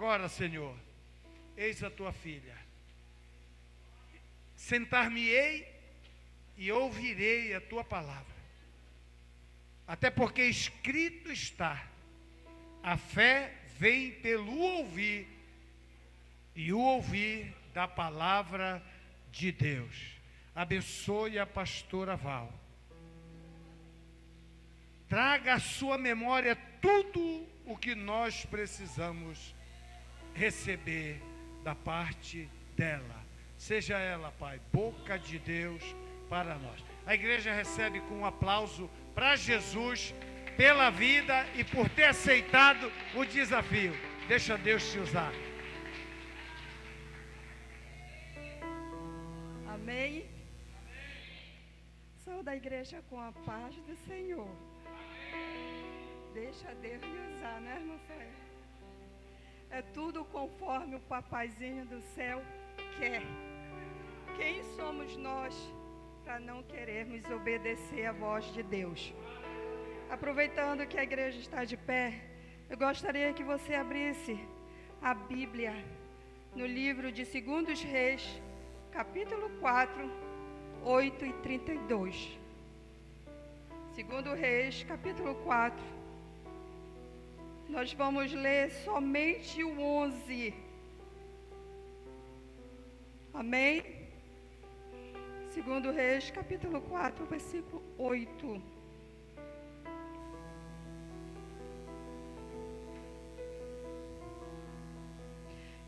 Agora, Senhor, eis a tua filha. Sentar-me-ei e ouvirei a tua palavra. Até porque escrito está: a fé vem pelo ouvir, e o ouvir da palavra de Deus. Abençoe a pastora Val. Traga à sua memória tudo o que nós precisamos receber da parte dela. Seja ela, Pai, boca de Deus para nós. A igreja recebe com um aplauso para Jesus pela vida e por ter aceitado o desafio. Deixa Deus te usar. Amém. Sou da igreja com a paz do Senhor. Deixa Deus me usar, né, irmã Fé? É tudo conforme o papaizinho do céu quer. Quem somos nós para não querermos obedecer à voz de Deus? Aproveitando que a igreja está de pé, eu gostaria que você abrisse a Bíblia no livro de 2 Reis, capítulo 4, 8 e 32. 2 Reis, capítulo 4. Nós vamos ler somente o 11. Amém? 2 Reis, capítulo 4, versículo 8.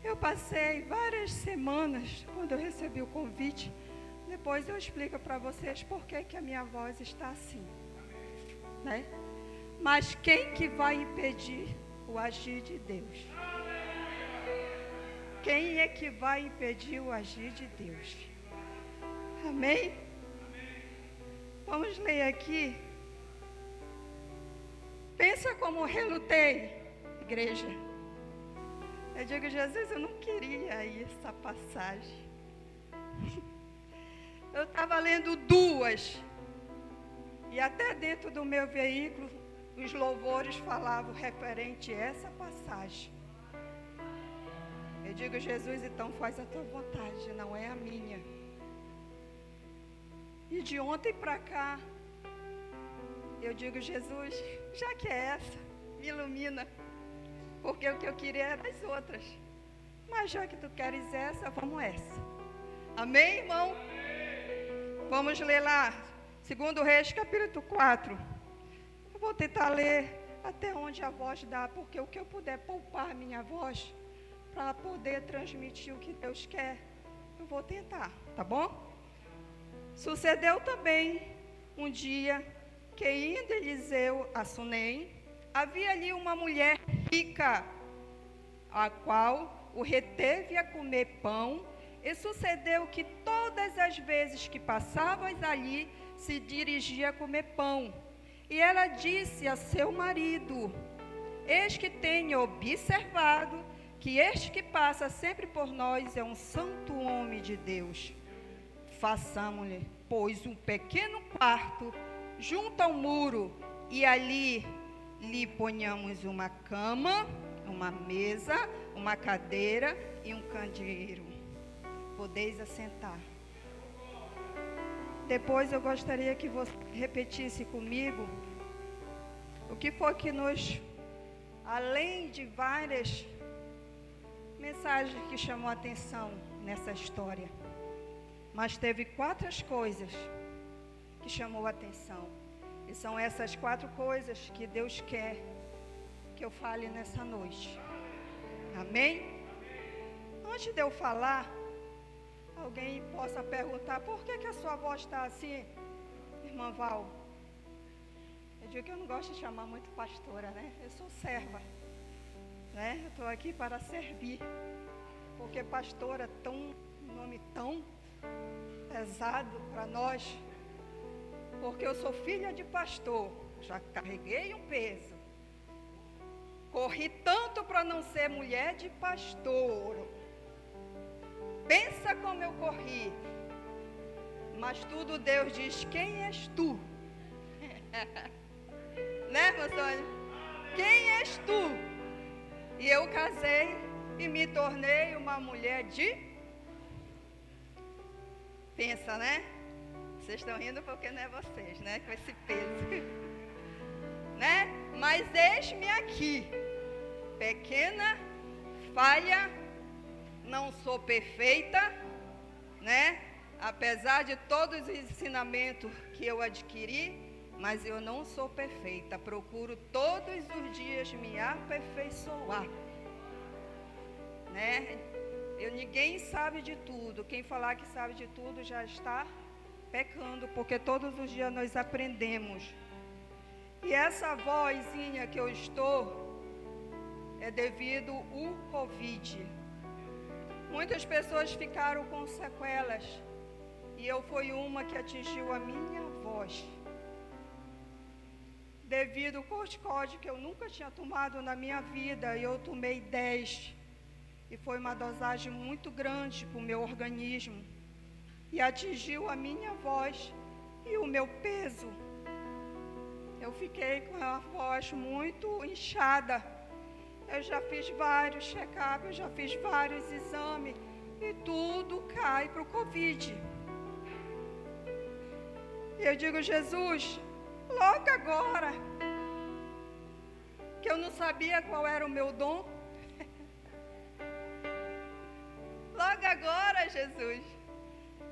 Eu passei várias semanas, quando eu recebi o convite, depois eu explico para vocês por que a minha voz está assim, né? Mas quem que vai impedir o agir de Deus? Quem é que vai impedir o agir de Deus? Amém? Vamos ler aqui. Pensa como relutei, igreja. Eu digo, Jesus, eu não queria ir essa passagem. Eu estava lendo duas. E até dentro do meu veículo, os louvores falavam referente a essa passagem. Eu digo, Jesus, então faz a tua vontade, não é a minha. E de ontem para cá, eu digo, Jesus, já que é essa, me ilumina. Porque o que eu queria era as outras. Mas já que tu queres essa, vamos essa. Amém, irmão? Vamos ler lá, 2 Reis, capítulo 4. Eu vou tentar ler até onde a voz dá, porque o que eu puder poupar minha voz, para poder transmitir o que Deus quer, eu vou tentar, tá bom? Sucedeu também um dia que, indo Eliseu a Sunem, havia ali uma mulher rica, a qual o reteve a comer pão, e sucedeu que todas as vezes que passavas ali, se dirigia a comer pão. E ela disse a seu marido: eis que tenho observado que este que passa sempre por nós é um santo homem de Deus. Façamos-lhe, pois, um pequeno quarto junto ao muro, e ali lhe ponhamos uma cama, uma mesa, uma cadeira e um candeeiro. Podeis assentar. Depois eu gostaria que você repetisse comigo o que foi que nos, além de várias mensagens que chamou a atenção nessa história, mas teve 4 coisas que chamou a atenção. E são essas 4 coisas que Deus quer que eu fale nessa noite. Amém? Antes de eu falar, alguém possa perguntar: por que a sua voz está assim, irmã Val? Eu digo que eu não gosto de chamar muito pastora, né? Eu sou serva, né? Eu estou aqui para servir. Porque pastora é um nome tão pesado para nós. Porque eu sou filha de pastor, já carreguei um peso. Corri tanto para não ser mulher de pastor. Pensa como eu corri. Mas tudo Deus diz: quem és tu? Né, irmã Sônia? Quem és tu? E eu casei tornei uma mulher de... Pensa, né? Vocês estão rindo porque não é vocês, né? Com esse peso. Né? Mas eis-me aqui, pequena, falha, não sou perfeita, né? Apesar de todos os ensinamentos que eu adquiri, mas eu não sou perfeita. Procuro todos os dias me aperfeiçoar, né? Ninguém sabe de tudo. Quem falar que sabe de tudo já está pecando, porque todos os dias nós aprendemos. E essa vozinha que eu estou é devido ao Covid. Muitas pessoas ficaram com sequelas e eu fui uma que atingiu a minha voz. Devido ao corticóide que eu nunca tinha tomado na minha vida, eu tomei 10. E foi uma dosagem muito grande para o meu organismo. E atingiu a minha voz e o meu peso. Eu fiquei com a voz muito inchada. Eu já fiz vários check-ups, eu já fiz vários exames. E tudo cai para o Covid. E eu digo, Jesus, logo agora, que eu não sabia qual era o meu dom. Logo agora, Jesus.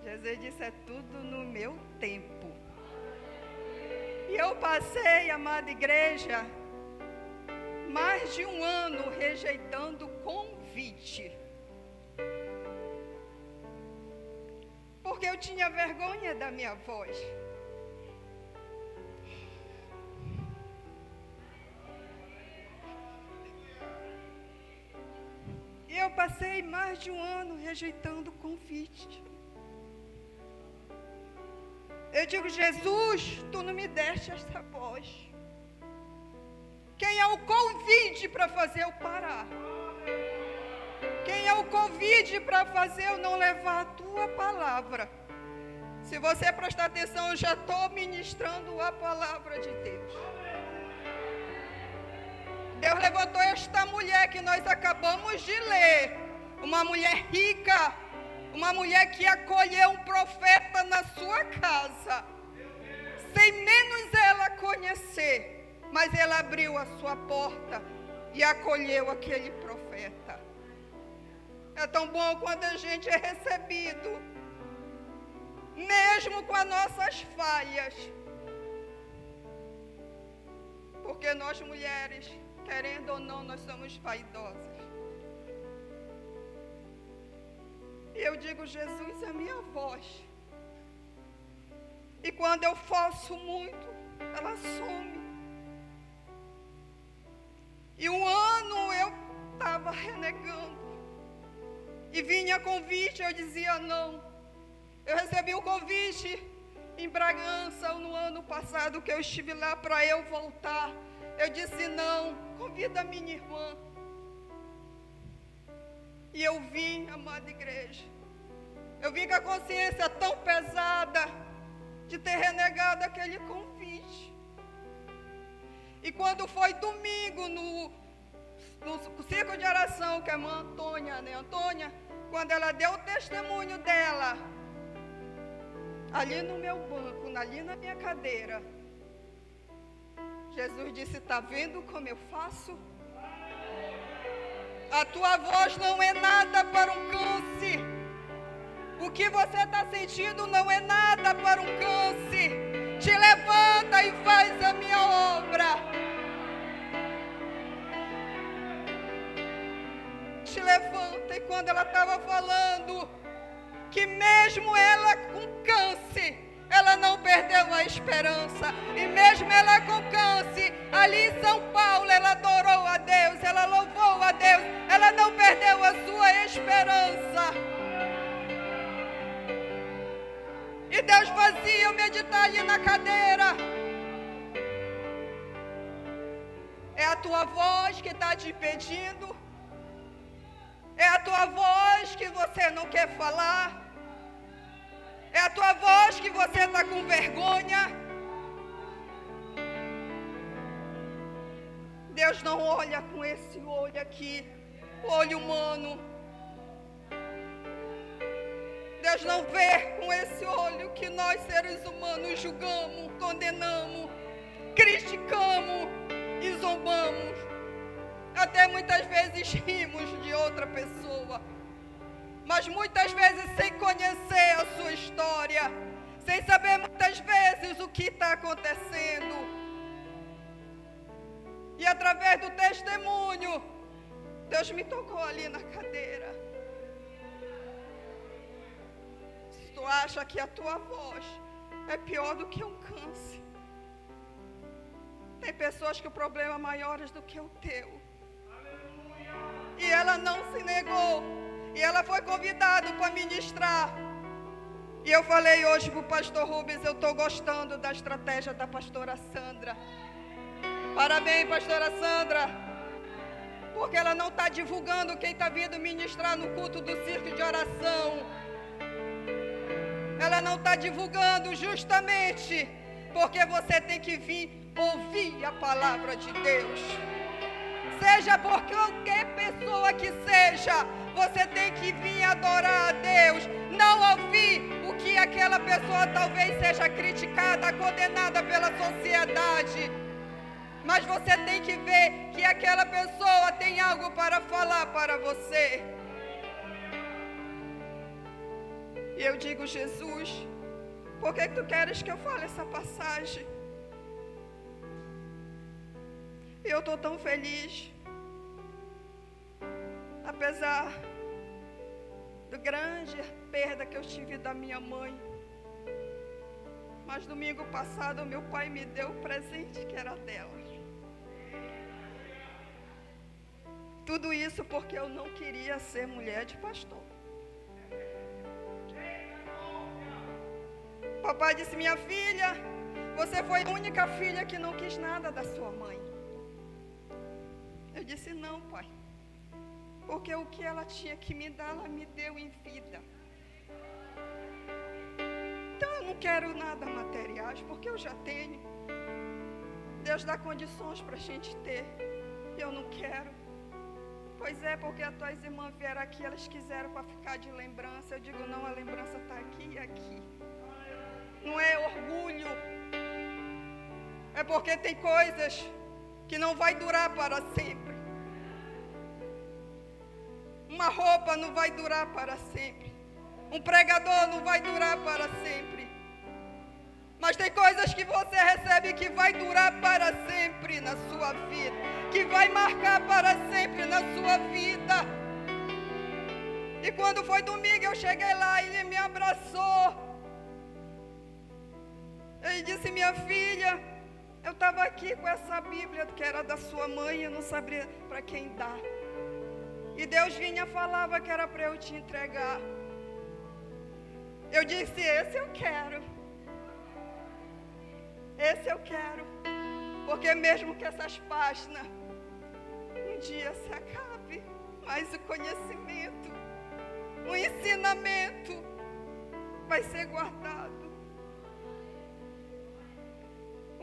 Jesus disse, é tudo no meu tempo. E eu passei, amada igreja, mais de um ano rejeitando convite. Porque eu tinha vergonha da minha voz. E eu passei mais de um ano rejeitando o convite. Eu digo, Jesus, tu não me deste essa voz. Quem é o convite para fazer eu parar? Quem é o convite para fazer eu não levar a tua palavra? Se você prestar atenção, eu já estou ministrando a palavra de Deus. Deus levantou esta mulher que nós acabamos de ler. Uma mulher rica. Uma mulher que acolheu um profeta na sua casa. Sem menos ela conhecer. Mas ela abriu a sua porta e acolheu aquele profeta. É tão bom quando a gente é recebido. Mesmo com as nossas falhas. Porque nós mulheres, querendo ou não, nós somos vaidosas. E eu digo, Jesus, é a minha voz. E quando eu forço muito, ela some. E um ano eu estava renegando. E vinha convite, eu dizia não. Eu recebi um convite em Bragança no ano passado, que eu estive lá para eu voltar. Eu disse não, convida a minha irmã. E eu vim, amada igreja. Eu vim com a consciência tão pesada de ter renegado aquele convite. E quando foi domingo, no círculo de oração, que a irmã Antônia, né? Antônia, quando ela deu o testemunho dela, ali no meu banco, ali na minha cadeira, Jesus disse, está vendo como eu faço? A tua voz não é nada para um câncer. O que você está sentindo não é nada para um câncer. Te levanta e faz a minha obra. Te levanta. E quando ela estava falando que mesmo ela com câncer, ela não perdeu a esperança. E mesmo ela com câncer, ali em São Paulo, ela adorou a Deus, ela louvou a Deus, ela não perdeu a sua esperança. E Deus fazia eu meditar ali na cadeira. É a tua voz que está te impedindo. É a tua voz que você não quer falar. É a tua voz que você está com vergonha. Deus não olha com esse olho aqui, olho humano. Deus não vê com esse olho que nós, seres humanos, julgamos, condenamos, criticamos e zombamos. Até muitas vezes rimos de outra pessoa, mas muitas vezes sem conhecer a sua história, sem saber muitas vezes o que está acontecendo. E através do testemunho, Deus me tocou ali na cadeira. Se tu acha que a tua voz é pior do que um câncer, tem pessoas que o problema é maior do que o teu. E ela não se negou. E ela foi convidada para ministrar. E eu falei hoje para o pastor Rubens, eu estou gostando da estratégia da pastora Sandra. Parabéns, pastora Sandra. Porque ela não está divulgando quem está vindo ministrar no culto do circo de oração. Ela não está divulgando justamente porque você tem que vir ouvir a palavra de Deus. Seja por qualquer pessoa que seja, você tem que vir adorar a Deus. Não ouvir o que aquela pessoa talvez seja criticada, condenada pela sociedade. Mas você tem que ver que aquela pessoa tem algo para falar para você. E eu digo, Jesus, por que tu queres que eu fale essa passagem? E eu estou tão feliz. Apesar da grande perda que eu tive da minha mãe. Mas domingo passado meu pai me deu o presente que era dela. Tudo isso porque eu não queria ser mulher de pastor. Papai disse, minha filha, você foi a única filha que não quis nada da sua mãe. Eu disse, não, pai. Porque o que ela tinha que me dar, ela me deu em vida. Então eu não quero nada materiais, porque eu já tenho. Deus dá condições para a gente ter. Eu não quero. Pois é, porque as tuas irmãs vieram aqui, elas quiseram para ficar de lembrança. Eu digo, não, a lembrança está aqui e aqui. Não é orgulho. É porque tem coisas que não vai durar para sempre. Uma roupa não vai durar para sempre. Um pregador não vai durar para sempre. Mas tem coisas que você recebe que vai durar para sempre na sua vida. Que vai marcar para sempre na sua vida. E quando foi domingo eu cheguei lá e ele me abraçou. Ele disse, minha filha, eu estava aqui com essa Bíblia que era da sua mãe e eu não sabia para quem dar. E Deus vinha e falava que era para eu te entregar. Eu disse, esse eu quero. Esse eu quero. Porque mesmo que essas páginas um dia se acabe, mas o conhecimento, o ensinamento vai ser guardado.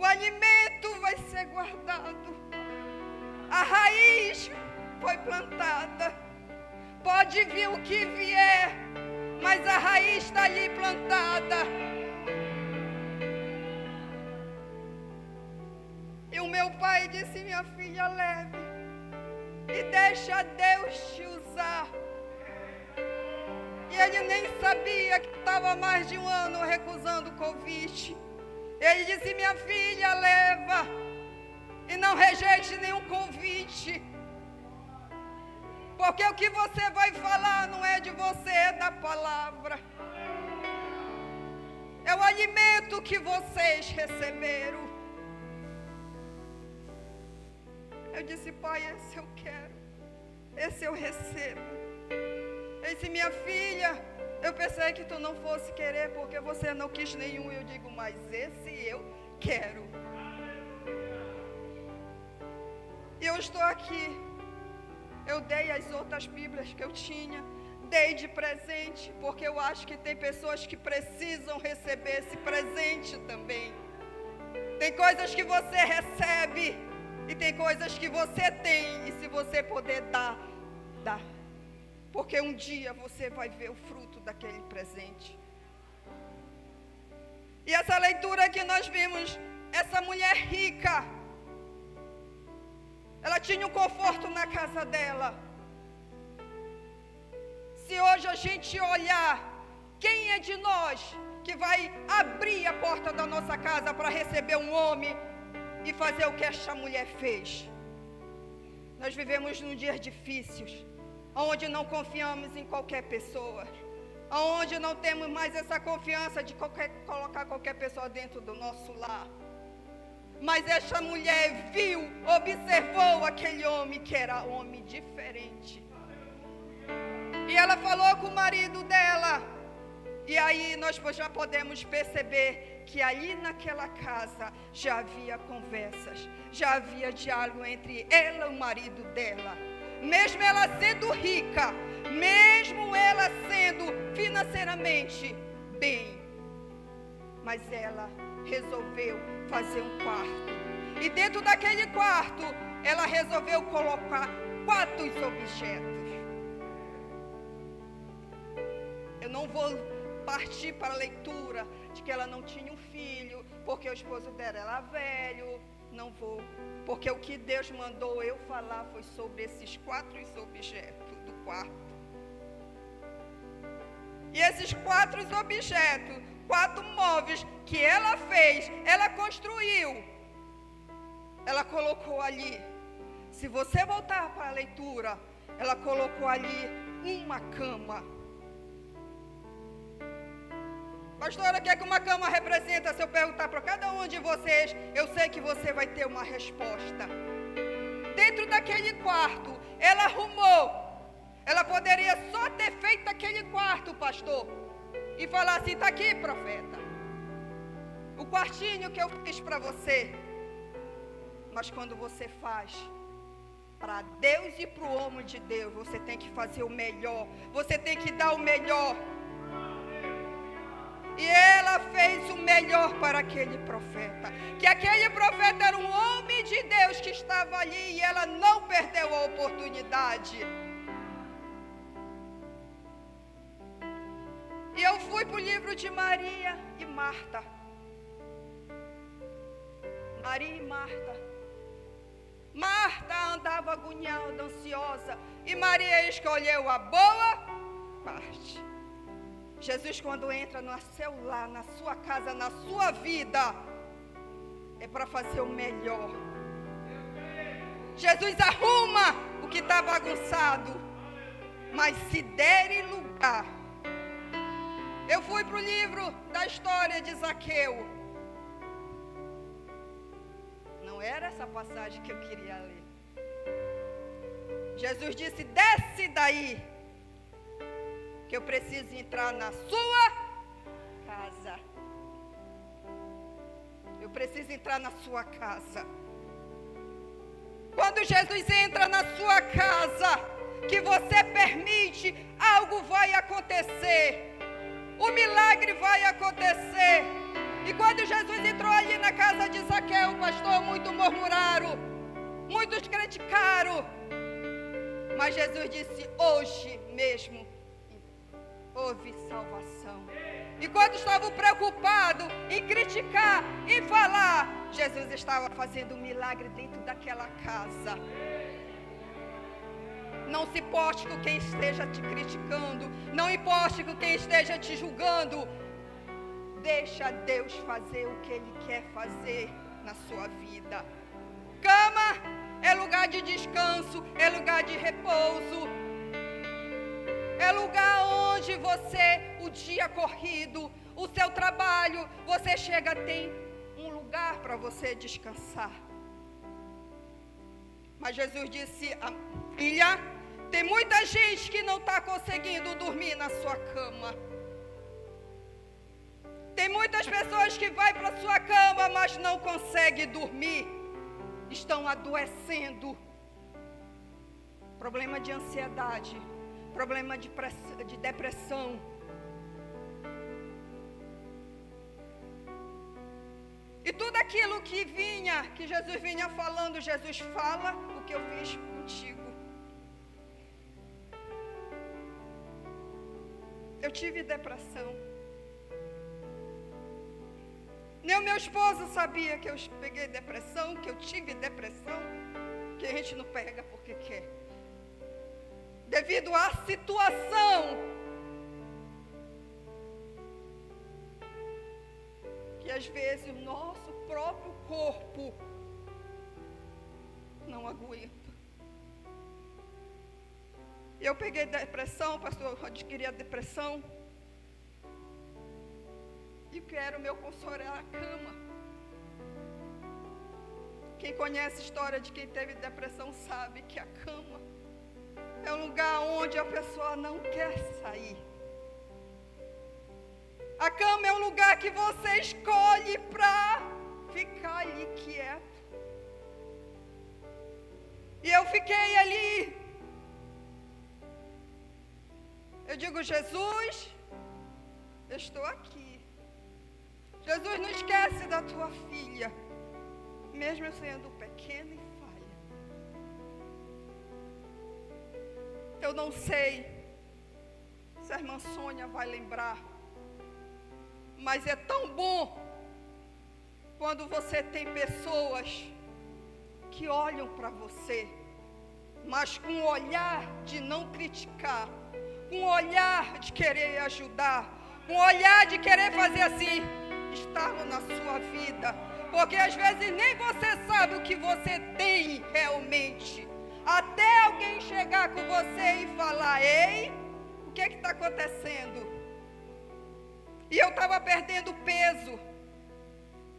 O alimento vai ser guardado. A raiz foi plantada. Pode vir o que vier, mas a raiz está ali plantada. E o meu pai disse, minha filha, leve e deixa Deus te usar. E ele nem sabia que estava mais de um ano recusando o convite. Ele disse, minha filha, leva e não rejeite nenhum convite. Porque o que você vai falar não é de você, é da palavra. É o alimento que vocês receberam. Eu disse, pai, esse eu quero. Esse eu recebo. Ele disse, minha filha, eu pensei que tu não fosse querer porque você não quis nenhum. Eu digo, mas esse eu quero. E eu estou aqui. Eu dei as outras Bíblias que eu tinha, dei de presente, porque eu acho que tem pessoas que precisam receber esse presente também. Tem coisas que você recebe e tem coisas que você tem, e se você puder dar, dá. porque um dia você vai ver o fruto daquele presente. E essa leitura que nós vimos, essa mulher rica, ela tinha um conforto na casa dela. Se hoje a gente olhar, quem é de nós que vai abrir a porta da nossa casa para receber um homem e fazer o que esta mulher fez? Nós vivemos num dias difíceis, onde não confiamos em qualquer pessoa, onde não temos mais essa confiança de colocar qualquer pessoa dentro do nosso lar. Mas esta mulher viu, observou aquele homem que era homem diferente. E ela falou com o marido dela. E aí nós já podemos perceber que ali naquela casa já havia conversas, já havia diálogo entre ela e o marido dela. Mesmo ela sendo rica, mesmo ela sendo financeiramente bem, mas ela resolveu fazer um quarto. E dentro daquele quarto, ela resolveu colocar 4 objetos. Eu não vou partir para a leitura de que ela não tinha um filho, porque o esposo dela era velho. Não vou, porque o que Deus mandou eu falar foi sobre esses 4 objetos do quarto. E esses 4 objetos, 4 móveis que ela fez, ela construiu, ela colocou ali. Se você voltar para a leitura, ela colocou ali uma cama. Pastora, o que é que uma cama representa? Se eu perguntar para cada um de vocês, eu sei que você vai ter uma resposta. Dentro daquele quarto, ela arrumou. Ela poderia só ter feito aquele quarto, pastor, e falar assim: está aqui, profeta, o quartinho que eu fiz para você. Mas quando você faz para Deus e para o homem de Deus, você tem que fazer o melhor, você tem que dar o melhor. E ela fez o melhor para aquele profeta. Que aquele profeta era um homem de Deus que estava ali e ela não perdeu a oportunidade. E eu fui para o livro de Maria e Marta. Maria e Marta. Marta andava agoniada, ansiosa, e Maria escolheu a boa parte. Jesus, quando entra no seu lar, na sua casa, na sua vida, é para fazer o melhor. Jesus arruma o que está bagunçado, mas se der lugar. Eu fui para o livro da história de Zaqueu. Não era essa passagem que eu queria ler. Jesus disse: desce daí, que eu preciso entrar na sua casa. Eu preciso entrar na sua casa. Quando Jesus entra na sua casa, que você permite, algo vai acontecer. O milagre vai acontecer. E quando Jesus entrou ali na casa de Zaqueu, pastor, muitos murmuraram, muitos criticaram. Mas Jesus disse: hoje mesmo houve salvação. E quando estavam preocupados em criticar, em falar, Jesus estava fazendo um milagre dentro daquela casa. Não se importe com quem esteja te criticando, não importe com quem esteja te julgando. Deixa Deus fazer o que Ele quer fazer na sua vida. Cama é lugar de descanso, é lugar de repouso. É lugar onde você, o dia corrido, o seu trabalho, você chega, tem um lugar para você descansar. Mas Jesus disse: filha, tem muita gente que não está conseguindo dormir na sua cama. Tem muitas pessoas que vão para a sua cama, mas não conseguem dormir. Estão adoecendo. Problema de ansiedade. Problema de depressão. E tudo aquilo que Jesus vinha falando, Jesus fala o que eu fiz contigo. Eu tive depressão. Nem o meu esposo sabia que eu peguei depressão, que eu tive depressão, que a gente não pega porque quer. Devido à situação que às vezes o nosso próprio corpo não aguenta. Eu peguei depressão, pastor, eu adquiri a depressão. E quero meu consolo é a cama. Quem conhece a história de quem teve depressão sabe que a cama é um lugar onde a pessoa não quer sair. A cama é um lugar que você escolhe para ficar ali quieto. E eu fiquei ali. Eu digo, Jesus, eu estou aqui. Jesus, não esquece da tua filha, mesmo eu sendo pequena e falha. Eu não sei se a irmã Sônia vai lembrar, mas é tão bom quando você tem pessoas que olham para você, mas com um olhar de não criticar, com um olhar de querer ajudar, com um olhar de querer fazer assim, estar na sua vida, porque às vezes nem você sabe o que você tem realmente, até alguém chegar com você e falar, ei, o que está acontecendo? E eu estava perdendo peso,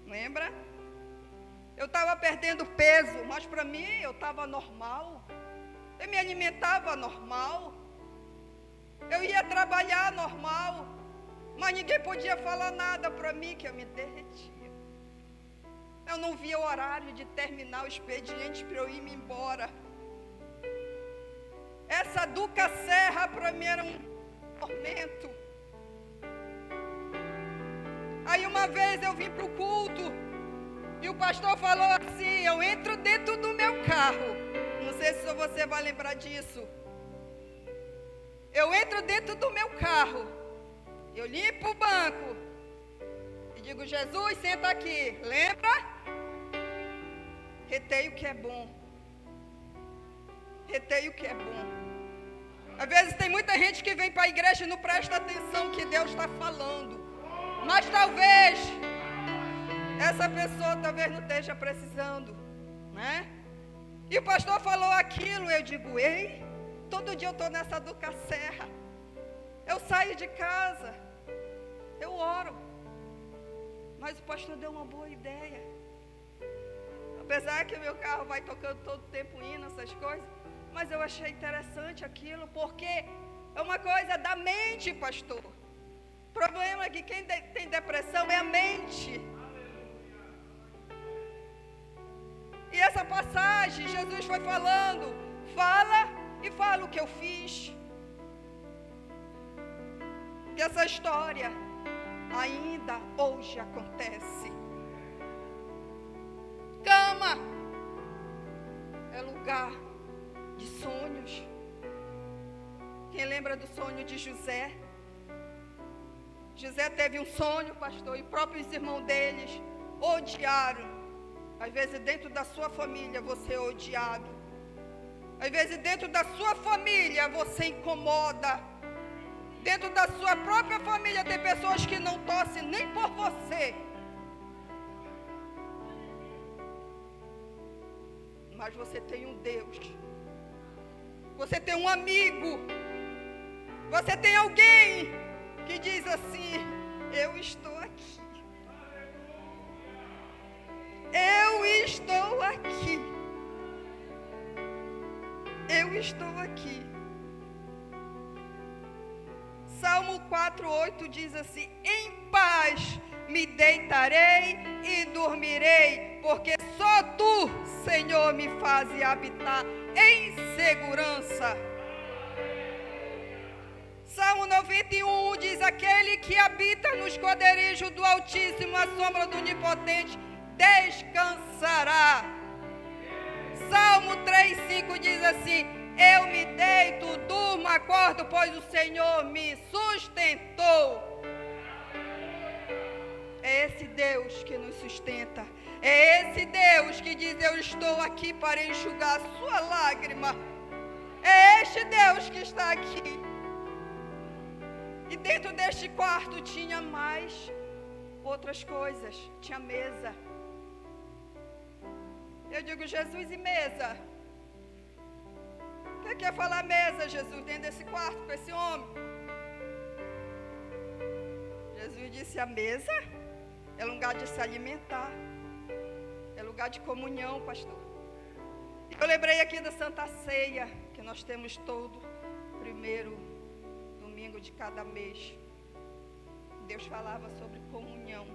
lembra? Eu estava perdendo peso, mas para mim eu estava normal, eu me alimentava normal, eu ia trabalhar normal, mas ninguém podia falar nada para mim, que eu me derretia. Eu não via o horário de terminar o expediente para eu ir me embora. Essa Duca Serra para mim era um tormento. Aí uma vez eu vim para o culto e o pastor falou assim, eu entro dentro do meu carro. Não sei se você vai lembrar disso. Eu entro dentro do meu carro, eu limpo o banco e digo, Jesus, senta aqui, lembra? Reteio o que é bom. Reteio o que é bom. Às vezes tem muita gente que vem para a igreja e não presta atenção que Deus está falando. Mas talvez essa pessoa talvez não esteja precisando, né? E o pastor falou aquilo, eu digo, ei, todo dia eu estou nessa Duca Serra. Eu saio de casa, eu oro. Mas o pastor deu uma boa ideia. Apesar que o meu carro vai tocando todo o tempo hino, essas coisas. Mas eu achei interessante aquilo, porque é uma coisa da mente, pastor. O problema é que quem tem depressão é a mente. E essa passagem, Jesus foi falando, fala e fala o que eu fiz. Que essa história ainda hoje acontece. Cama é lugar de sonhos. Quem lembra do sonho de José? José teve um sonho, pastor, e próprios irmãos deles odiaram. Às vezes dentro da sua família você é odiado. Às vezes dentro da sua família você incomoda. Dentro da sua própria família tem pessoas que não torcem nem por você. Mas você tem um Deus. Você tem um amigo. Você tem alguém que diz assim, eu estou aqui. Eu estou aqui. Eu estou aqui. Salmo 4:8 diz assim, em paz me deitarei e dormirei, porque só tu, Senhor, me fazes habitar em segurança. Salmo 91 diz, aquele que habita no esconderijo do Altíssimo, à sombra do Onipotente, descansará. Salmo 3:5 diz assim, Eu me deito, durmo, acordo, pois o Senhor me sustentou. É esse Deus que nos sustenta. É esse Deus que diz: eu estou aqui para enxugar a sua lágrima. É este Deus que está aqui. E dentro deste quarto tinha mais outras coisas. Tinha mesa. Eu digo: Jesus, e mesa? O que quer falar mesa, Jesus, dentro desse quarto com esse homem? Jesus disse: a mesa é lugar de se alimentar. É lugar de comunhão, pastor. Eu lembrei aqui da Santa Ceia, que nós temos todo primeiro domingo de cada mês. Deus falava sobre comunhão.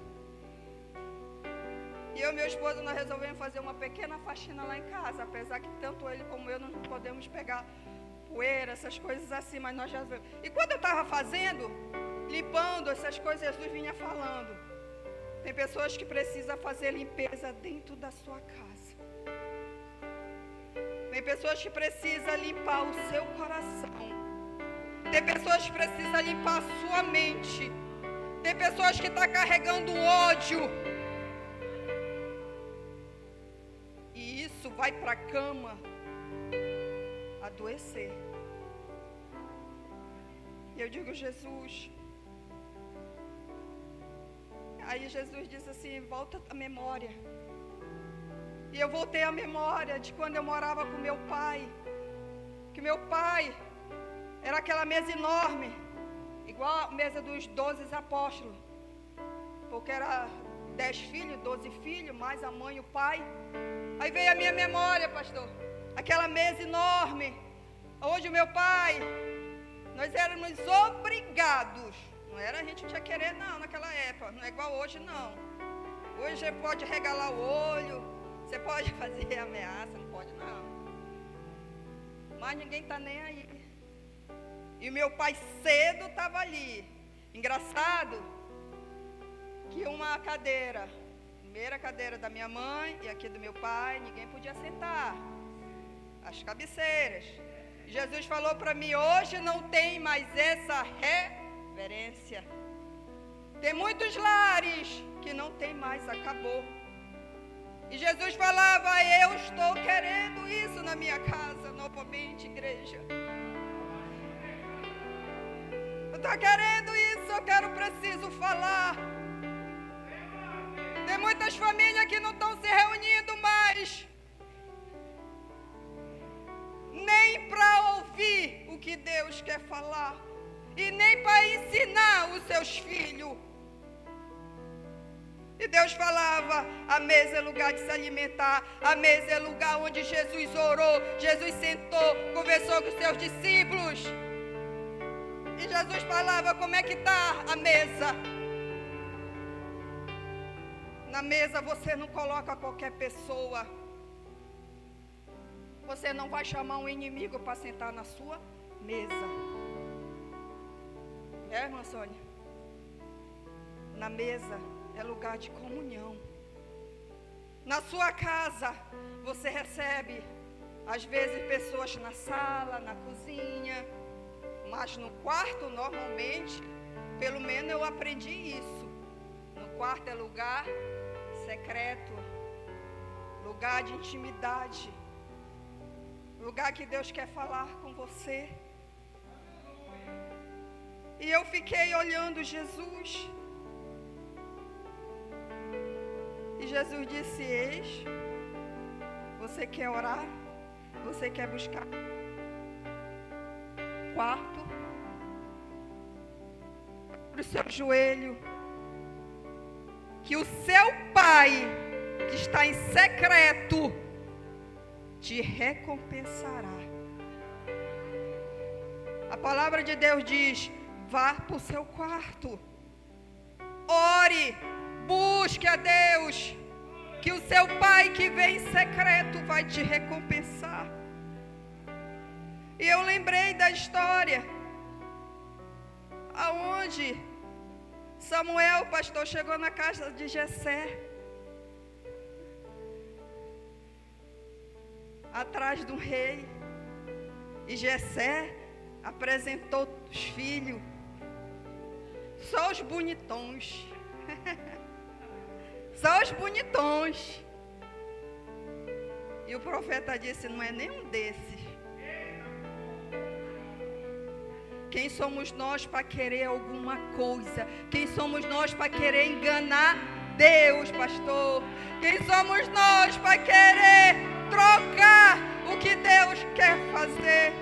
E eu e meu esposo, nós resolvemos fazer uma pequena faxina lá em casa. Apesar que tanto ele como eu não podemos pegar poeira, essas coisas assim, mas nós já... E quando eu estava fazendo, limpando essas coisas, Jesus vinha falando: tem pessoas que precisam fazer limpeza dentro da sua casa. Tem pessoas que precisam limpar o seu coração. Tem pessoas que precisam limpar a sua mente. Tem pessoas que estão carregando ódio. E isso vai para a cama adoecer. E eu digo: Jesus. Aí Jesus disse assim: volta à memória. E eu voltei à memória de quando eu morava com meu pai. Que meu pai era aquela mesa enorme, igual a mesa dos 12 apóstolos. Porque era 10 filhos, 12 filhos, mais a mãe e o pai. Aí veio a minha memória, pastor. Aquela mesa enorme, onde o meu pai, nós éramos obrigados. Não era a gente tinha querer, não, naquela época. Não é igual hoje, não. Hoje você pode regalar o olho, você pode fazer ameaça, não pode, não. Mas ninguém está nem aí. E o meu pai cedo estava ali. Engraçado que uma cadeira, primeira cadeira da minha mãe e aqui do meu pai, ninguém podia sentar. As cabeceiras. Jesus falou para mim: hoje não tem mais essa reverência. Tem muitos lares que não tem mais, acabou. E Jesus falava: eu estou querendo isso na minha casa novamente, igreja. Eu estou querendo isso, preciso falar. Tem muitas famílias que não estão se reunindo mais, nem para ouvir o que Deus quer falar, e nem para ensinar os seus filhos. E Deus falava: a mesa é lugar de se alimentar, a mesa é lugar onde Jesus orou, Jesus sentou, conversou com os seus discípulos. E Jesus falava: como é que está a mesa? Na mesa você não coloca qualquer pessoa. Você não vai chamar um inimigo para sentar na sua mesa. É, irmã Sônia? Na mesa é lugar de comunhão. Na sua casa você recebe, às vezes, pessoas na sala, na cozinha. Mas no quarto, normalmente, pelo menos eu aprendi isso. No quarto é lugar secreto, lugar de intimidade, lugar que Deus quer falar com você. E eu fiquei olhando Jesus. E Jesus disse: eis, você quer orar? Você quer buscar quarto? Para o seu joelho, que o seu Pai, que está em secreto, te recompensará. A palavra de Deus diz: vá para o seu quarto, ore, busque a Deus, que o seu Pai que vem em secreto vai te recompensar. E eu lembrei da história aonde Samuel, pastor, chegou na casa de Jessé, atrás do rei. E Jessé apresentou os filhos, só os bonitões. Só os bonitões. E o profeta disse: não é nenhum desses. Quem somos nós para querer alguma coisa? Quem somos nós para querer enganar Deus, pastor? Quem somos nós para querer trocar o que Deus quer fazer?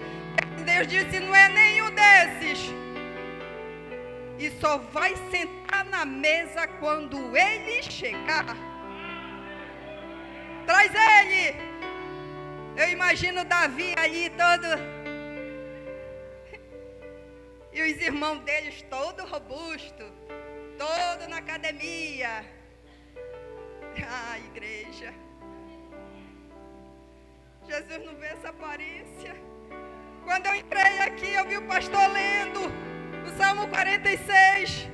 Deus disse: não é nenhum desses. E só vai sentar na mesa quando ele chegar. Traz ele. Eu imagino Davi ali todo. E os irmãos deles todo robusto, todo na academia. Ah, igreja. Jesus não vê essa aparência. Quando eu entrei aqui, eu vi o pastor lendo o Salmo 46.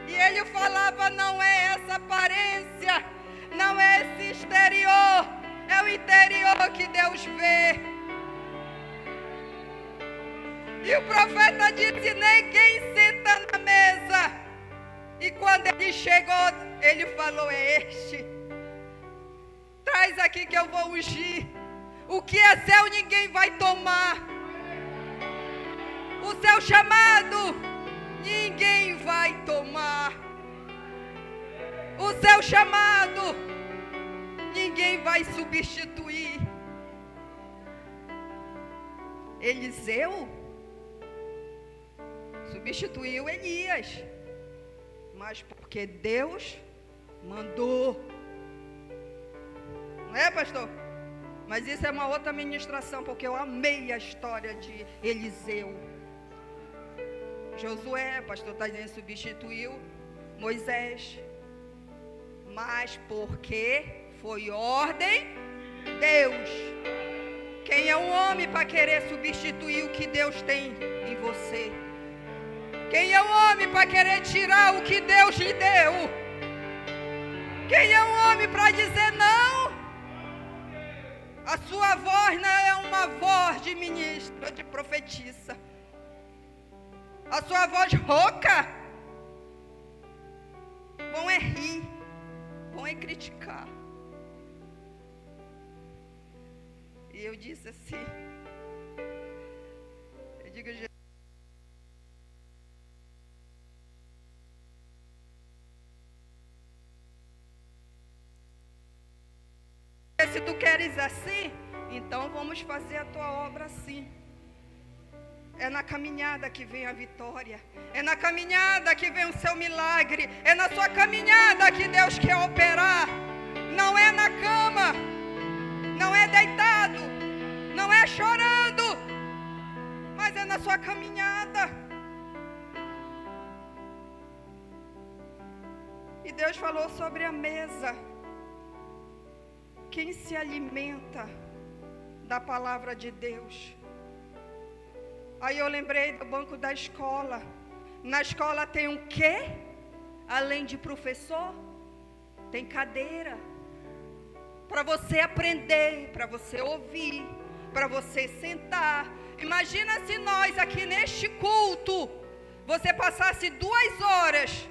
E ele falava: não é essa aparência, não é esse exterior, é o interior que Deus vê. E o profeta disse: ninguém senta na mesa. E quando ele chegou, ele falou: é este. Traz aqui que eu vou ungir. O que é seu ninguém vai tomar. O seu chamado ninguém vai tomar. O seu chamado ninguém vai substituir. Eliseu substituiu Elias, mas porque Deus mandou. Não é, pastor? Mas isso é uma outra ministração, porque eu amei a história de Eliseu. Josué, pastor está dizendo, substituiu Moisés, mas porque foi ordem de Deus. Quem é um homem para querer substituir o que Deus tem em você? Quem é um homem para querer tirar o que Deus lhe deu? Quem é um homem para dizer não? A sua voz não é uma voz de ministro, de profetissa. A sua voz rouca. Vão é rir, vão é criticar. E eu disse assim, eu digo: se tu queres assim, então vamos fazer a tua obra assim. É na caminhada que vem a vitória. É na caminhada que vem o seu milagre. É na sua caminhada que Deus quer operar. Não é na cama. Não é deitado. Não é chorando. Mas é na sua caminhada. E Deus falou sobre a mesa. Quem se alimenta da palavra de Deus? Aí eu lembrei do banco da escola. Na escola tem um quê? Além de professor, tem cadeira. Para você aprender, para você ouvir, para você sentar. Imagina se nós aqui neste culto, você passasse 2 horas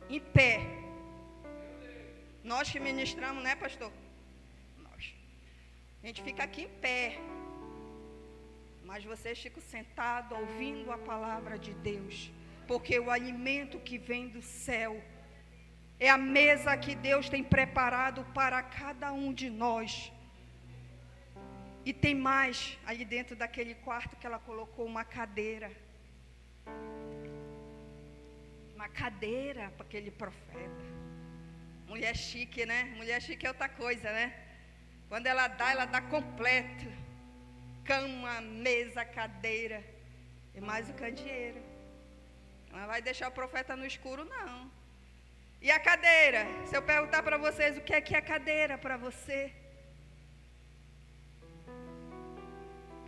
em pé. Nós que ministramos, né, pastor? Nós. A gente fica aqui em pé. Mas vocês ficam sentados ouvindo a palavra de Deus. Porque o alimento que vem do céu é a mesa que Deus tem preparado para cada um de nós. E tem mais ali dentro daquele quarto que ela colocou uma cadeira. Uma cadeira para aquele profeta. Mulher chique, né? Mulher chique é outra coisa, né? Quando ela dá completo. Cama, mesa, cadeira e mais o candeeiro. Não vai deixar o profeta no escuro, não. E a cadeira? Se eu perguntar para vocês o que é cadeira para você?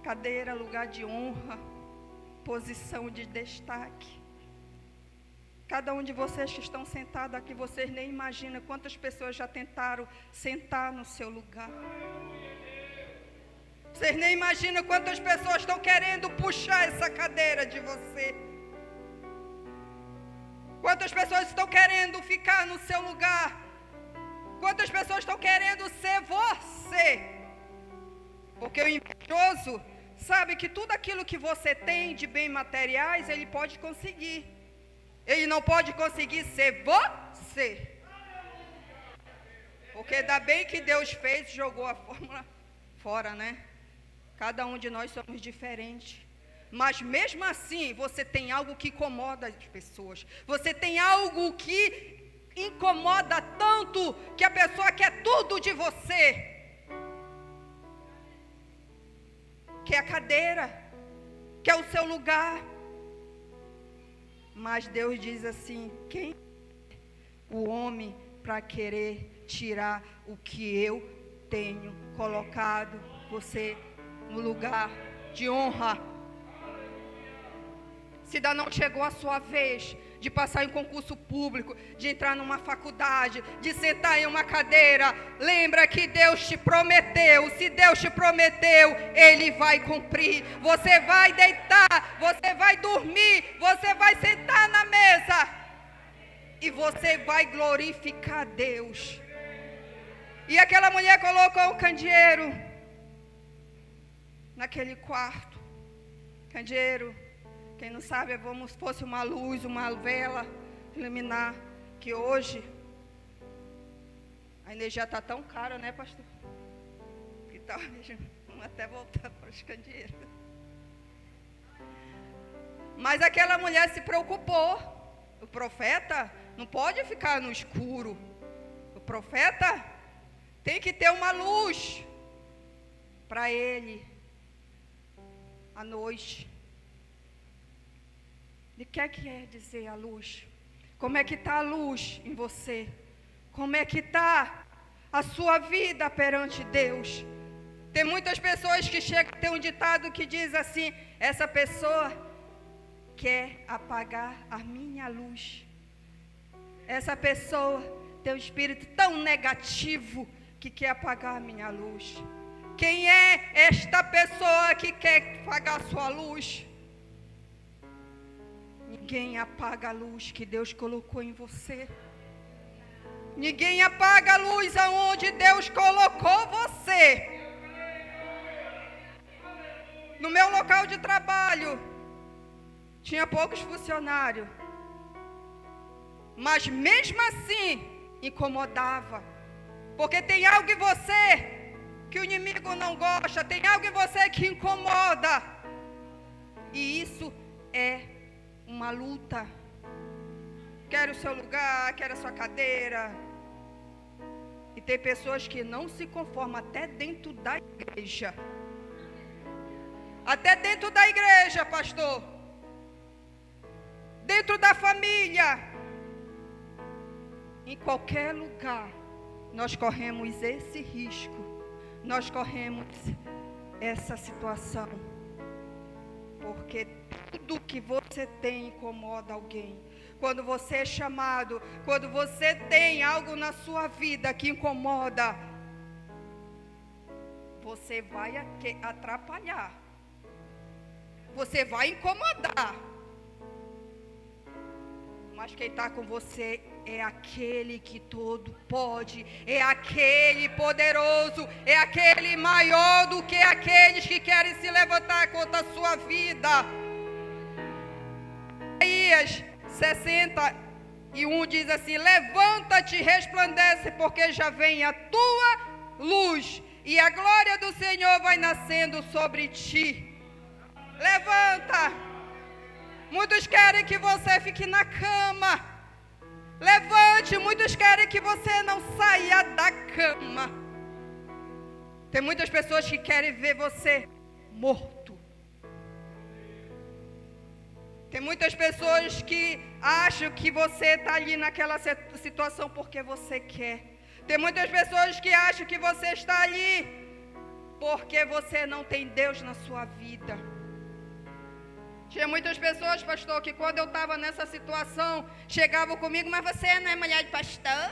Cadeira, lugar de honra, posição de destaque. Cada um de vocês que estão sentados aqui, vocês nem imaginam quantas pessoas já tentaram sentar no seu lugar. Vocês nem imaginam quantas pessoas estão querendo puxar essa cadeira de você. Quantas pessoas estão querendo ficar no seu lugar. Quantas pessoas estão querendo ser você. Porque o invejoso sabe que tudo aquilo que você tem de bem materiais, ele pode conseguir. Ele não pode conseguir ser você. Porque ainda bem que Deus fez e jogou a fórmula fora, né? Cada um de nós somos diferentes. Mas mesmo assim, você tem algo que incomoda as pessoas. Você tem algo que incomoda tanto que a pessoa quer tudo de você. Quer a cadeira, quer o seu lugar. Mas Deus diz assim: quem é o homem para querer tirar o que eu tenho colocado você no lugar de honra? Se ainda não chegou a sua vez de passar em concurso público, de entrar numa faculdade, de sentar em uma cadeira, lembra que Deus te prometeu. Se Deus te prometeu, Ele vai cumprir. Você vai deitar, você vai dormir, você vai sentar na mesa e você vai glorificar Deus. E aquela mulher colocou um candeeiro naquele quarto. Candeeiro, quem não sabe, é como se fosse uma luz, uma vela iluminar. Que hoje a energia está tão cara, né, pastor? Que talvez vamos até voltar para os candeeiros. Mas aquela mulher se preocupou. O profeta não pode ficar no escuro. O profeta tem que ter uma luz para ele à noite. E o que quer dizer a luz? Como é que está a luz em você? Como é que está a sua vida perante Deus? Tem muitas pessoas que chegam, tem um ditado que diz assim: essa pessoa quer apagar a minha luz. Essa pessoa tem um espírito tão negativo que quer apagar a minha luz. Quem é esta pessoa que quer apagar a sua luz? Ninguém apaga a luz que Deus colocou em você. Ninguém apaga a luz aonde Deus colocou você. No meu local de trabalho, tinha poucos funcionários. Mas mesmo assim, incomodava. Porque tem algo em você que o inimigo não gosta. Tem algo em você que incomoda. E isso é uma luta. Quer o seu lugar, quer a sua cadeira. E tem pessoas que não se conformam até dentro da igreja. Até dentro da igreja, pastor. Dentro da família. Em qualquer lugar, nós corremos esse risco. Nós corremos essa situação. Porque tudo que você tem incomoda alguém. Quando você é chamado, quando você tem algo na sua vida que incomoda, você vai atrapalhar. Você vai incomodar. Mas quem está com você é aquele que todo pode, é aquele poderoso, é aquele maior do que aqueles que querem se levantar contra a sua vida. Isaías 61 diz assim: levanta-te e resplandece, porque já vem a tua luz, e a glória do Senhor vai nascendo sobre ti. Levanta. Muitos querem que você fique na cama. Levante. Muitos querem que você não saia da cama. Tem muitas pessoas que querem ver você morto. Tem muitas pessoas que acham que você está ali naquela situação porque você quer. Tem muitas pessoas que acham que você está ali porque você não tem Deus na sua vida. Tinha muitas pessoas, pastor, que quando eu estava nessa situação, chegavam comigo: mas você não é mulher de pastor?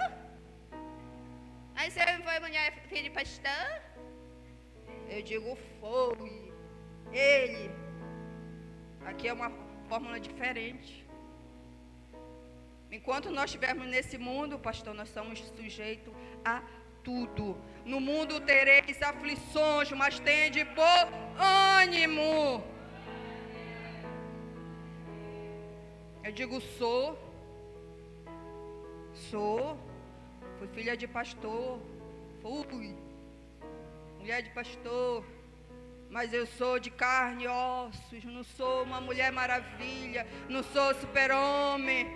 Aí você foi mulher, filha de pastor? Eu digo, foi. Ele. Aqui é uma fórmula diferente. Enquanto nós estivermos nesse mundo, pastor, nós somos sujeitos a tudo. No mundo tereis aflições, mas tende bom ânimo. Eu digo, sou. Fui filha de pastor. Fui mulher de pastor. Mas eu sou de carne e ossos. Não sou uma mulher maravilha. Não sou super-homem.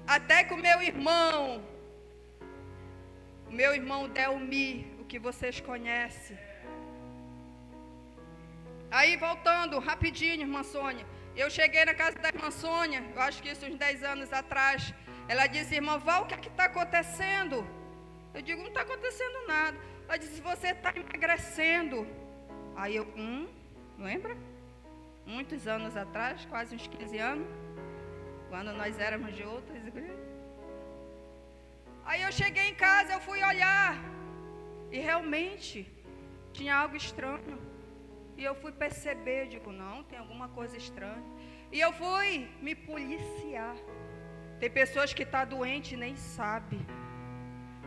Até que o meu irmão Delmi, o que vocês conhecem. Aí voltando rapidinho, irmã Sônia. Eu cheguei na casa da irmã Sônia, eu acho que isso uns 10 anos atrás. Ela disse, irmã Val, o que é que está acontecendo? Eu digo, não está acontecendo nada. Ela disse, você está emagrecendo. Aí eu, lembra? Muitos anos atrás, quase uns 15 anos. Quando nós éramos de outras igrejas. Aí eu cheguei em casa, eu fui olhar. E realmente, tinha algo estranho. E eu fui perceber, digo, não, tem alguma coisa estranha. E eu fui me policiar. Tem pessoas que estão doentes e nem sabem.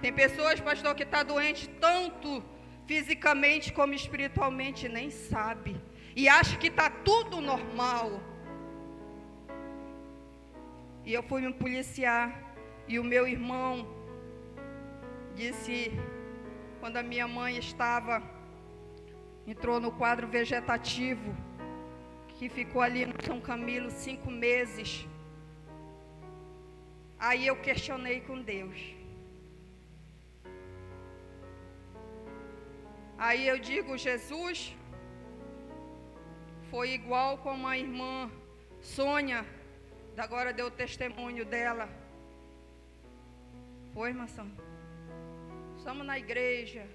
Tem pessoas, pastor, que estão doentes tanto fisicamente como espiritualmente e nem sabe. E acha que está tudo normal. E eu fui me policiar. E o meu irmão disse, quando a minha mãe entrou no quadro vegetativo, que ficou ali no São Camilo 5 meses. Aí eu questionei com Deus. Aí eu digo, Jesus, foi igual como a irmã Sônia, agora deu o testemunho dela. Foi, irmã Sônia? Estamos na igreja,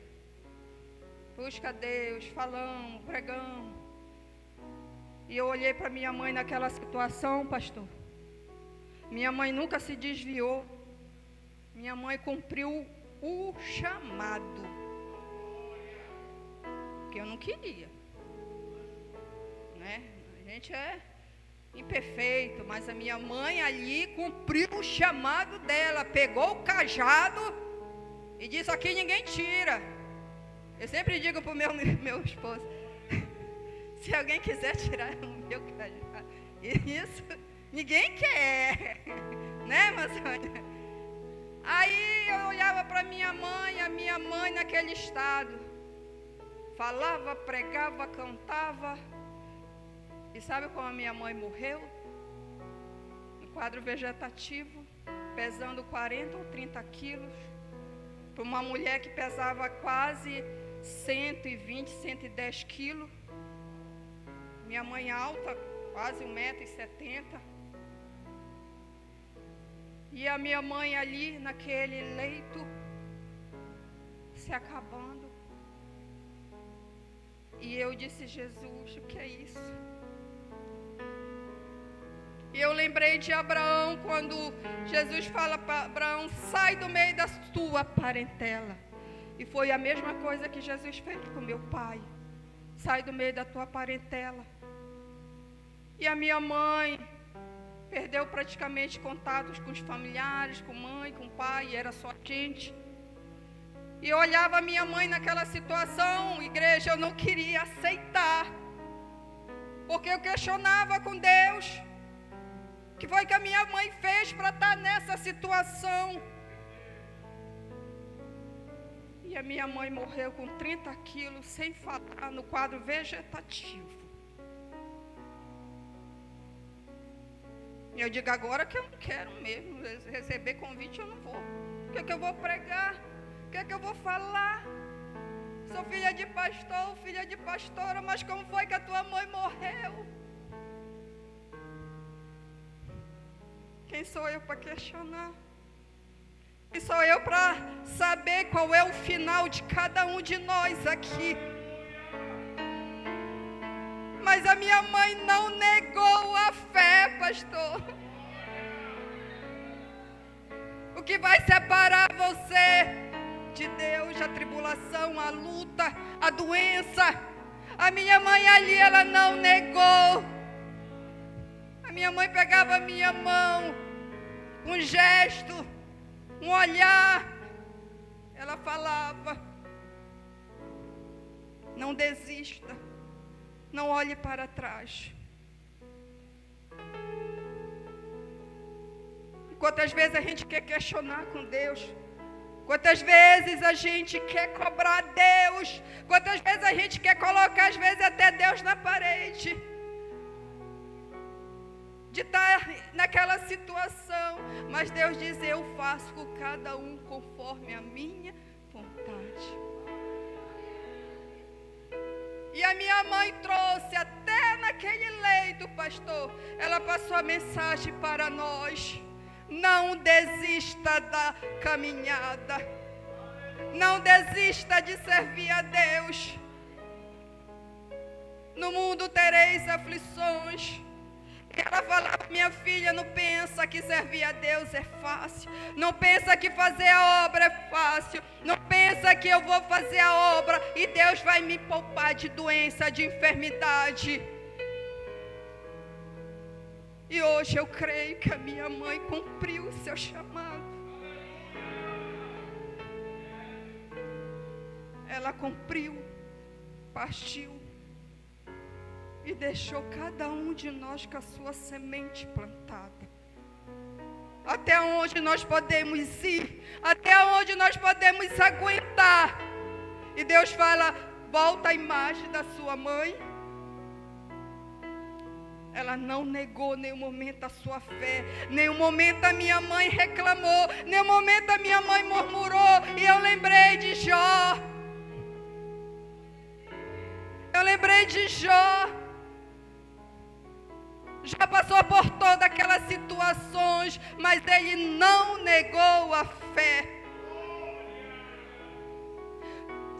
busca a Deus, falamos, pregamos. E eu olhei para minha mãe naquela situação, pastor. Minha mãe nunca se desviou. Minha mãe cumpriu o chamado. Que eu não queria. Né? A gente é imperfeito, mas a minha mãe ali cumpriu o chamado dela. Pegou o cajado e disse, aqui ninguém tira. Eu sempre digo para o meu esposo, se alguém quiser tirar o meu cajado, isso ninguém quer, né, irmã Sônia? Aí eu olhava para minha mãe, a minha mãe naquele estado, falava, pregava, cantava. E sabe como a minha mãe morreu? No quadro vegetativo, pesando 40 ou 30 quilos. Para uma mulher que pesava quase 120, 110 quilos. Minha mãe alta, quase 1,70 m. E a minha mãe ali, naquele leito, se acabando. E eu disse, Jesus, o que é isso? E eu lembrei de Abraão, quando Jesus fala para Abraão, sai do meio da tua parentela. E foi a mesma coisa que Jesus fez com meu pai. Sai do meio da tua parentela. E a minha mãe perdeu praticamente contatos com os familiares, com mãe, com pai, era só gente. E eu olhava a minha mãe naquela situação, igreja, eu não queria aceitar. Porque eu questionava com Deus. O que foi que a minha mãe fez para estar nessa situação? E a minha mãe morreu com 30 quilos, sem falar, no quadro vegetativo. E eu digo agora que eu não quero mesmo, receber convite eu não vou. O que é que eu vou pregar? O que é que eu vou falar? Sou filha de pastor, filha de pastora, mas como foi que a tua mãe morreu? Quem sou eu para questionar? Quem sou eu para saber qual é o final de cada um de nós aqui? Mas a minha mãe não negou a fé, pastor. O que vai separar você de Deus, a tribulação, a luta, a doença. A minha mãe ali, ela não negou. A minha mãe pegava a minha mão, um gesto, um olhar. Ela falava: não desista, não olhe para trás. Quantas vezes a gente quer questionar com Deus? Quantas vezes a gente quer cobrar Deus? Quantas vezes a gente quer colocar, às vezes, até Deus na parede? De estar naquela situação. Mas Deus diz: eu faço com cada um conforme a minha vontade. E a minha mãe trouxe até naquele leito, pastor. Ela passou a mensagem para nós: não desista da caminhada. Não desista de servir a Deus. No mundo tereis aflições. Ela falava: minha filha, não pensa que servir a Deus é fácil. Não pensa que fazer a obra é fácil. Não pensa que eu vou fazer a obra e Deus vai me poupar de doença, de enfermidade. E hoje eu creio que a minha mãe cumpriu o seu chamado. Ela cumpriu, partiu e deixou cada um de nós com a sua semente plantada. Até onde nós podemos ir, até onde nós podemos aguentar. E Deus fala: volta a imagem da sua mãe. Ela não negou nenhum momento a sua fé. Nenhum momento a minha mãe reclamou. Nenhum momento a minha mãe murmurou. E eu lembrei de Jó. Eu lembrei de Jó. Já passou por todas aquelas situações, mas ele não negou a fé.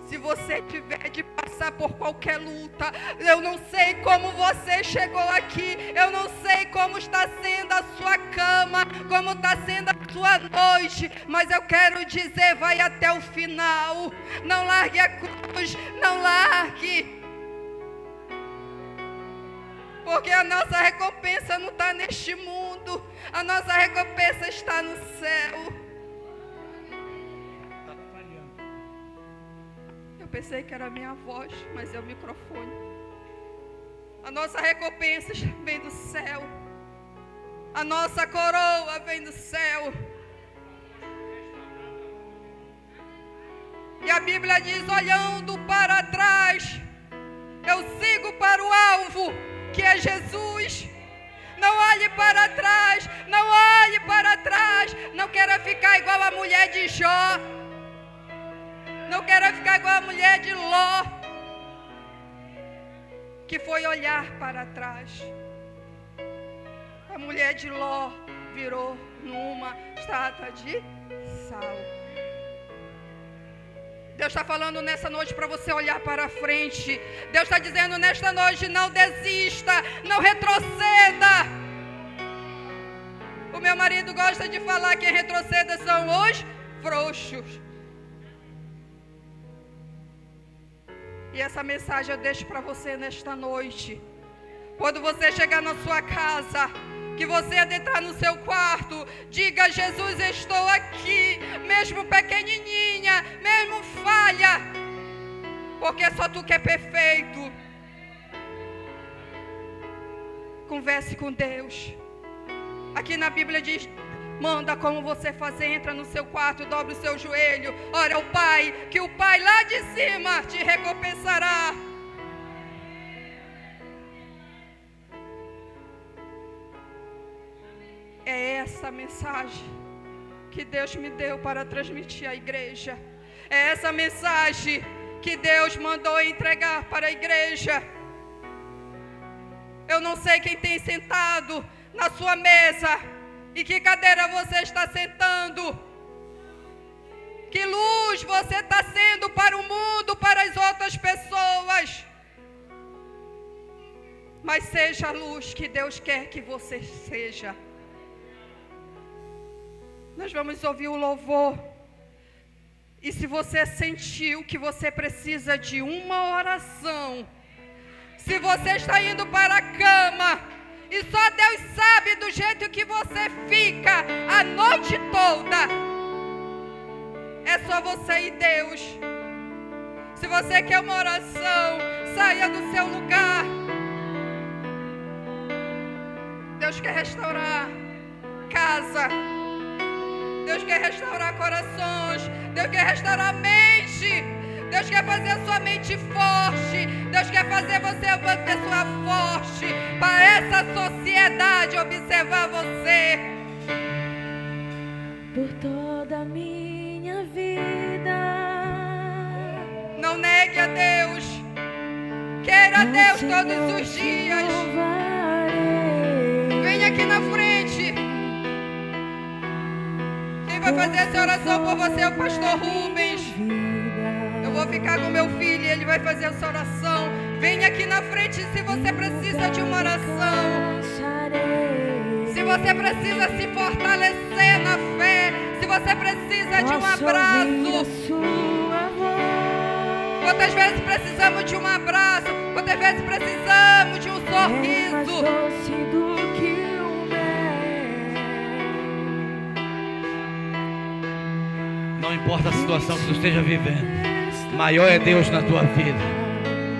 Se você tiver de passar por qualquer luta, eu não sei como você chegou aqui, eu não sei como está sendo a sua cama, como está sendo a sua noite, mas eu quero dizer: vai até o final. Não largue a cruz, não largue. Porque a nossa recompensa não está neste mundo, a nossa recompensa está no céu. Pensei que era a minha voz, mas é o microfone. A nossa recompensa vem do céu. A nossa coroa vem do céu. E a Bíblia diz: olhando para trás, eu sigo para o alvo, que é Jesus. Não olhe para trás, não olhe para trás. Não queira ficar igual a mulher de Jó. Não quero ficar igual a mulher de Ló, que foi olhar para trás. A mulher de Ló virou numa estátua de sal. Deus está falando nessa noite para você olhar para frente. Deus está dizendo nesta noite: não desista, não retroceda. O meu marido gosta de falar que quem retroceda são os frouxos. E essa mensagem eu deixo para você nesta noite. Quando você chegar na sua casa, que você adentrar no seu quarto, diga: Jesus, eu estou aqui, mesmo pequenininha, mesmo falha, porque só tu que é perfeito. Converse com Deus. Aqui na Bíblia diz: manda como você fazer, entra no seu quarto, dobra o seu joelho, ora ao Pai, que o Pai lá de cima te recompensará. É essa mensagem que Deus me deu para transmitir à igreja. É essa mensagem que Deus mandou entregar para a igreja. Eu não sei quem tem sentado na sua mesa, e que cadeira você está sentando? Que luz você está sendo para o mundo, para as outras pessoas? Mas seja a luz que Deus quer que você seja. Nós vamos ouvir o louvor. E se você sentiu que você precisa de uma oração, se você está indo para a cama e só Deus sabe do jeito que você fica a noite toda, é só você e Deus. Se você quer uma oração, saia do seu lugar. Deus quer restaurar casa. Deus quer restaurar corações. Deus quer restaurar a mente. Deus quer fazer a sua mente forte. Deus quer fazer você uma pessoa forte, para essa sociedade observar você. Por toda a minha vida, não negue a Deus. Queira a Deus todos os dias. Venha aqui na frente. Quem vai fazer essa oração por você é o pastor Rubens. Eu vou ficar com meu filho e ele vai fazer essa oração. Venha aqui na frente se você precisa de uma oração. Se você precisa se fortalecer na fé. Se você precisa de um abraço. Quantas vezes precisamos de um abraço? Quantas vezes precisamos de um sorriso? Não importa a situação que tu esteja vivendo, maior é Deus na tua vida.